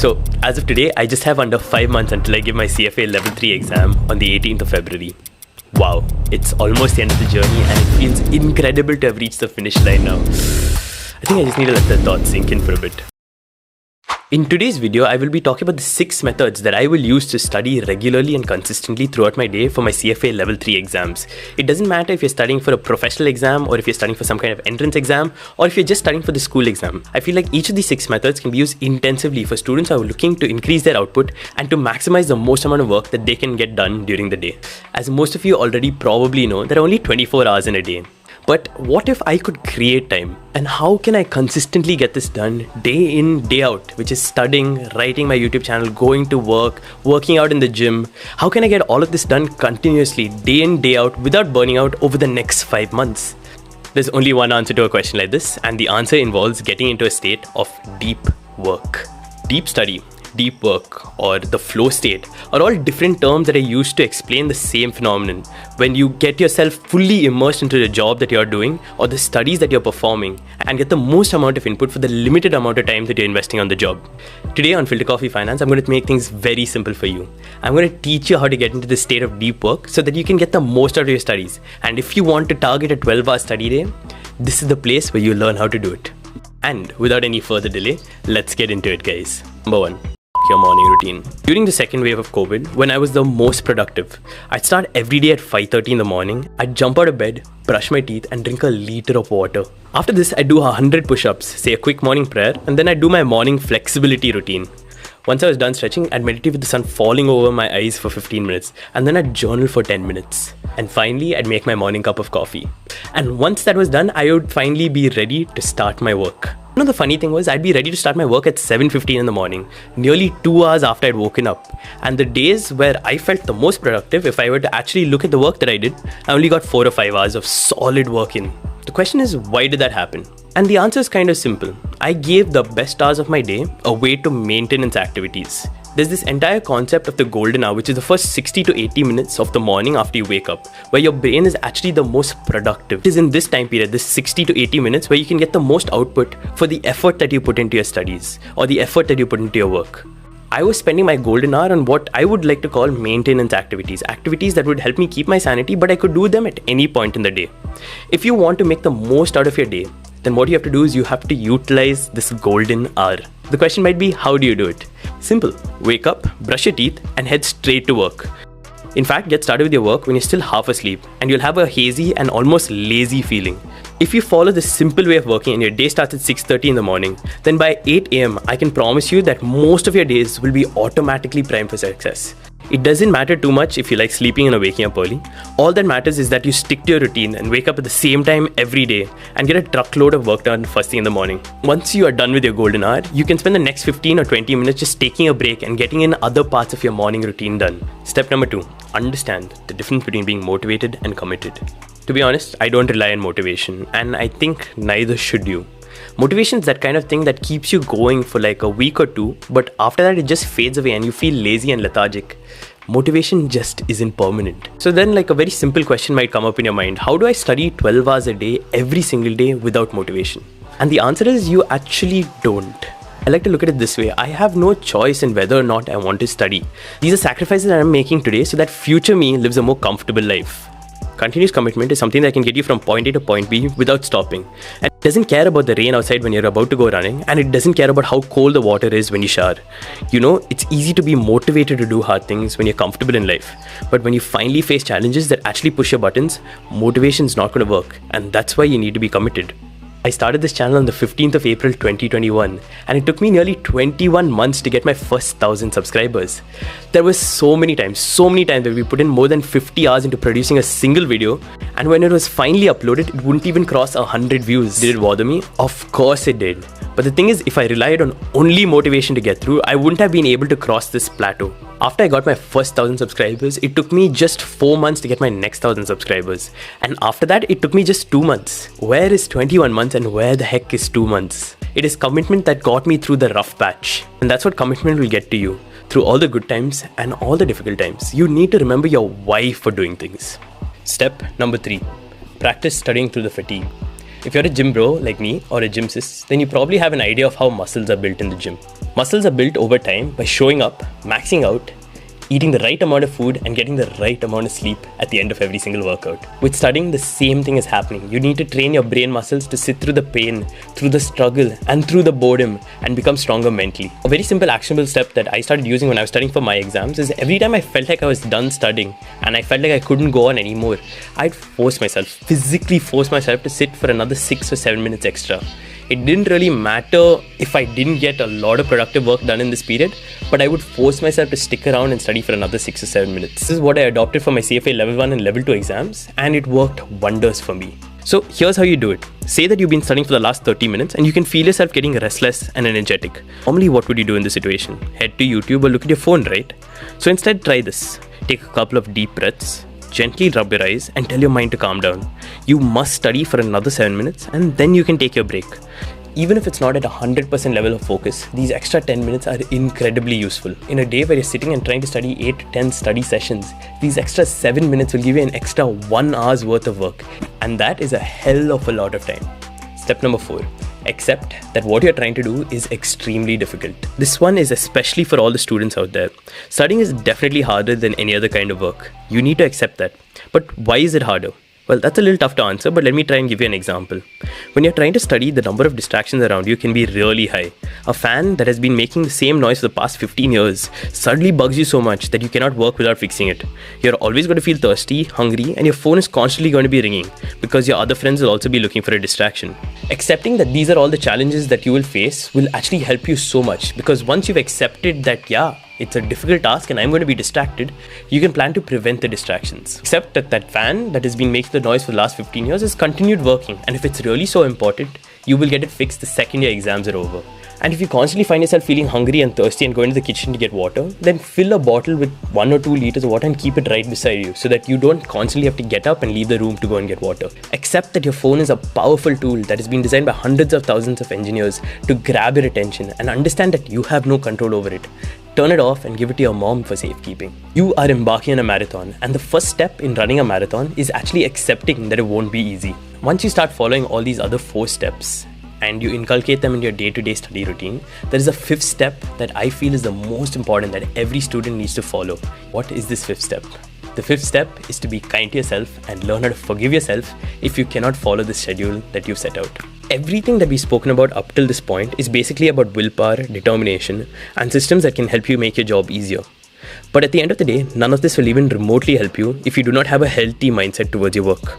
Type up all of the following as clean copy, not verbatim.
So as of today, I just have under 5 months until I give my CFA Level 3 exam on the 18th of February. Wow, it's almost the end of the journey and it feels incredible to have reached the finish line now. I think I just need to let the thoughts sink in for a bit. In today's video, I will be talking about the 6 methods that I will use to study regularly and consistently throughout my day for my CFA Level 3 exams. It doesn't matter if you're studying for a professional exam or if you're studying for some kind of entrance exam or if you're just studying for the school exam. I feel like each of these 6 methods can be used intensively for students who are looking to increase their output and to maximize the most amount of work that they can get done during the day. As most of you already probably know, there are only 24 hours in a day. But what if I could create time? And how can I consistently get this done day in, day out, which is studying, writing my YouTube channel, going to work, working out in the gym? How can I get all of this done continuously, day in, day out, without burning out over the next 5 months? There's only one answer to a question like this, and the answer involves getting into a state of deep work. Deep study, deep work, or the flow state are all different terms that are used to explain the same phenomenon. When you get yourself fully immersed into the job that you're doing or the studies that you're performing and get the most amount of input for the limited amount of time that you're investing on the job. Today on Filter Coffee Finance, I'm going to make things very simple for you. I'm going to teach you how to get into the state of deep work so that you can get the most out of your studies. And if you want to target a 12-hour study day, this is the place where you learn how to do it. And without any further delay, let's get into it, guys. Number 1. Your morning routine. During the second wave of COVID, when I was the most productive, I'd start every day at 5:30 in the morning. I'd jump out of bed, brush my teeth, and drink a liter of water. After this, I'd do 100 push-ups, say a quick morning prayer, and then I'd do my morning flexibility routine. Once I was done stretching, I'd meditate with the sun falling over my eyes for 15 minutes, and then I'd journal for 10 minutes. And finally, I'd make my morning cup of coffee. And once that was done, I would finally be ready to start my work. You know, the funny thing was, I'd be ready to start my work at 7:15 in the morning, nearly 2 hours after I'd woken up. And the days where I felt the most productive, if I were to actually look at the work that I did, I only got 4 or 5 hours of solid work in. The question is, why did that happen? And the answer is kind of simple. I gave the best hours of my day away to maintenance activities. There's this entire concept of the golden hour, which is the first 60 to 80 minutes of the morning after you wake up, where your brain is actually the most productive. It is in this time period, this 60 to 80 minutes, where you can get the most output for the effort that you put into your studies or the effort that you put into your work. I was spending my golden hour on what I would like to call maintenance activities that would help me keep my sanity, but I could do them at any point in the day. If you want to make the most out of your day, then what you have to do is you have to utilize this golden hour. The question might be, how do you do it? Simple. Wake up, brush your teeth, and head straight to work. In fact, get started with your work when you're still half asleep, and you'll have a hazy and almost lazy feeling. If you follow this simple way of working and your day starts at 6:30 in the morning, then by 8 AM, I can promise you that most of your days will be automatically primed for success. It doesn't matter too much if you like sleeping and waking up early. All that matters is that you stick to your routine and wake up at the same time every day and get a truckload of work done first thing in the morning. Once you are done with your golden hour, you can spend the next 15 or 20 minutes just taking a break and getting in other parts of your morning routine done. Step number 2, understand the difference between being motivated and committed. To be honest, I don't rely on motivation, and I think neither should you. Motivation is that kind of thing that keeps you going for like a week or two, but after that it just fades away and you feel lazy and lethargic. Motivation just isn't permanent. So then like a very simple question might come up in your mind. How do I study 12 hours a day every single day without motivation? And the answer is you actually don't. I like to look at it this way. I have no choice in whether or not I want to study. These are sacrifices that I'm making today so that future me lives a more comfortable life. Continuous commitment is something that can get you from point A to point B without stopping. And it doesn't care about the rain outside when you're about to go running, and it doesn't care about how cold the water is when you shower. You know, it's easy to be motivated to do hard things when you're comfortable in life. But when you finally face challenges that actually push your buttons, motivation's not going to work. And that's why you need to be committed. I started this channel on the 15th of April 2021, and it took me nearly 21 months to get my first 1,000 subscribers. There were so many times that we put in more than 50 hours into producing a single video, and when it was finally uploaded, it wouldn't even cross 100 views. Did it bother me? Of course it did. But the thing is, if I relied on only motivation to get through, I wouldn't have been able to cross this plateau. After I got my first 1,000 subscribers, it took me just 4 months to get my next 1,000 subscribers. And after that, it took me just 2 months. Where is 21 months and where the heck is 2 months? It is commitment that got me through the rough patch. And that's what commitment will get to you. Through all the good times and all the difficult times, you need to remember your why for doing things. Step number 3. Practice studying through the fatigue. If you're a gym bro like me or a gym sis, then you probably have an idea of how muscles are built in the gym. Muscles are built over time by showing up, maxing out, eating the right amount of food and getting the right amount of sleep at the end of every single workout. With studying, the same thing is happening. You need to train your brain muscles to sit through the pain, through the struggle, and through the boredom and become stronger mentally. A very simple actionable step that I started using when I was studying for my exams is every time I felt like I was done studying and I felt like I couldn't go on anymore, I'd physically force myself to sit for another 6 or 7 minutes extra. It didn't really matter if I didn't get a lot of productive work done in this period, but I would force myself to stick around and study for another 6 or 7 minutes. This is what I adopted for my CFA Level 1 and Level 2 exams, and it worked wonders for me. So here's how you do it. Say that you've been studying for the last 30 minutes and you can feel yourself getting restless and energetic. Normally, what would you do in this situation? Head to YouTube or look at your phone, right? So instead, try this. Take a couple of deep breaths. Gently rub your eyes and tell your mind to calm down. You must study for another 7 minutes and then you can take your break. Even if it's not at 100% level of focus, these extra 10 minutes are incredibly useful. In a day where you're sitting and trying to study 8 to 10 study sessions, these extra 7 minutes will give you an extra 1 hour's worth of work. And that is a hell of a lot of time. Step number 4. Accept that what you're trying to do is extremely difficult. This one is especially for all the students out there. Studying is definitely harder than any other kind of work. You need to accept that. But why is it harder? Well, that's a little tough to answer, but let me try and give you an example. When you're trying to study, the number of distractions around you can be really high. A fan that has been making the same noise for the past 15 years suddenly bugs you so much that you cannot work without fixing it. You're always going to feel thirsty, hungry, and your phone is constantly going to be ringing because your other friends will also be looking for a distraction. Accepting that these are all the challenges that you will face will actually help you so much, because once you've accepted that, it's a difficult task and I'm going to be distracted, you can plan to prevent the distractions. Except that that fan that has been making the noise for the last 15 years has continued working, and if it's really so important, you will get it fixed the second your exams are over. And if you constantly find yourself feeling hungry and thirsty and going to the kitchen to get water, then fill a bottle with 1 or 2 liters of water and keep it right beside you so that you don't constantly have to get up and leave the room to go and get water. Accept that your phone is a powerful tool that has been designed by hundreds of thousands of engineers to grab your attention, and understand that you have no control over it. Turn it off and give it to your mom for safekeeping. You are embarking on a marathon, and the first step in running a marathon is actually accepting that it won't be easy. Once you start following all these other 4 steps, and you inculcate them in your day-to-day study routine, there is a 5th step that I feel is the most important that every student needs to follow. What is this 5th step? The 5th step is to be kind to yourself and learn how to forgive yourself if you cannot follow the schedule that you've set out. Everything that we've spoken about up till this point is basically about willpower, determination, and systems that can help you make your job easier. But at the end of the day, none of this will even remotely help you if you do not have a healthy mindset towards your work.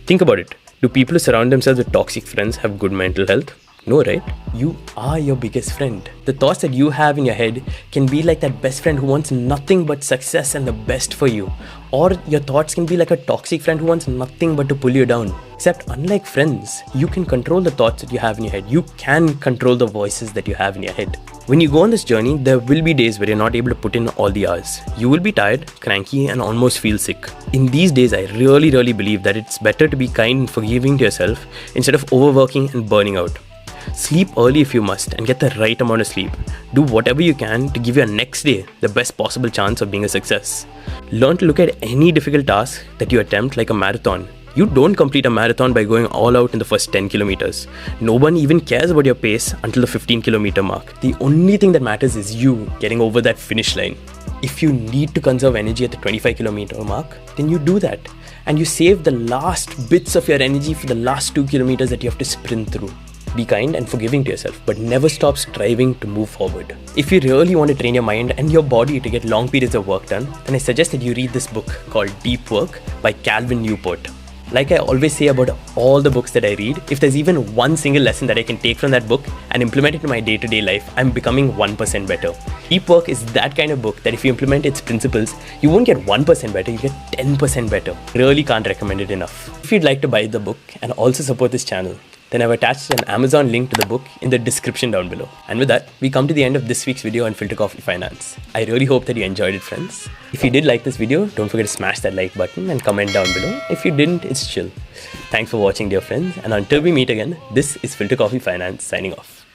Think about it. Do people who surround themselves with toxic friends have good mental health? No, right? You are your biggest friend. The thoughts that you have in your head can be like that best friend who wants nothing but success and the best for you. Or your thoughts can be like a toxic friend who wants nothing but to pull you down. Except unlike friends, you can control the thoughts that you have in your head. You can control the voices that you have in your head. When you go on this journey, there will be days where you're not able to put in all the hours. You will be tired, cranky, and almost feel sick. In these days, I really believe that it's better to be kind and forgiving to yourself instead of overworking and burning out. Sleep early if you must and get the right amount of sleep. Do whatever you can to give your next day the best possible chance of being a success. Learn to look at any difficult task that you attempt like a marathon. You don't complete a marathon by going all out in the first 10 kilometers. No one even cares about your pace until the 15 kilometer mark. The only thing that matters is you getting over that finish line. If you need to conserve energy at the 25 kilometer mark, then you do that. And you save the last bits of your energy for the last 2 kilometers that you have to sprint through. Be kind and forgiving to yourself, but never stop striving to move forward. If you really want to train your mind and your body to get long periods of work done, then I suggest that you read this book called Deep Work by Calvin Newport. Like I always say about all the books that I read, if there's even one single lesson that I can take from that book and implement it in my day-to-day life, I'm becoming 1% better. Deep Work is that kind of book that if you implement its principles, you won't get 1% better, you get 10% better. Really can't recommend it enough. If you'd like to buy the book and also support this channel, then I've attached an Amazon link to the book in the description down below. And with that, we come to the end of this week's video on Filter Coffee Finance. I really hope that you enjoyed it, friends. If you did like this video, don't forget to smash that like button and comment down below. If you didn't, it's chill. Thanks for watching, dear friends. And until we meet again, this is Filter Coffee Finance signing off.